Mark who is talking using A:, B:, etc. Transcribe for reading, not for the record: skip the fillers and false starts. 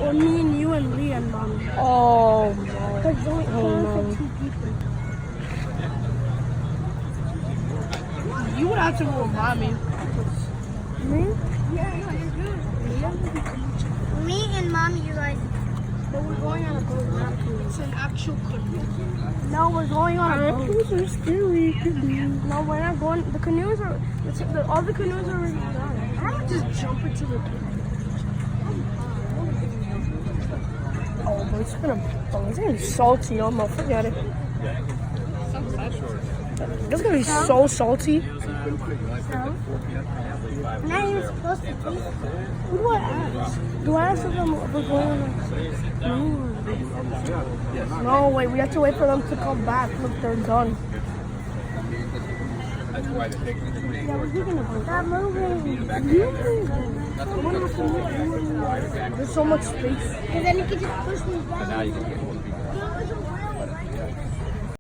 A: Or me and you and Leyah and Mommy.
B: Oh,
A: Because it's only for 2 people.
B: you would have to go with Mommy.
A: Me? Yeah, no, you're good. Me and Mommy, you guys. But we're going on a boat, not a cruise.
B: It's an actual canoe.
A: No, we're going on a boat.
B: Canoes are scary.
A: No, we're not going. The canoes are. All the canoes are already done.
B: How about just jump into the Oh, but it's gonna be salty. Almost forget it. It's gonna be so salty.
A: I'm not even supposed to taste it. Who do I ask? Do I ask them if we're going on a...
B: No, wait. We have to wait for them to come back. Look, they're done.
A: Yeah, we're thinking about that moving.
B: There's so much space.
A: And then you can just push me down.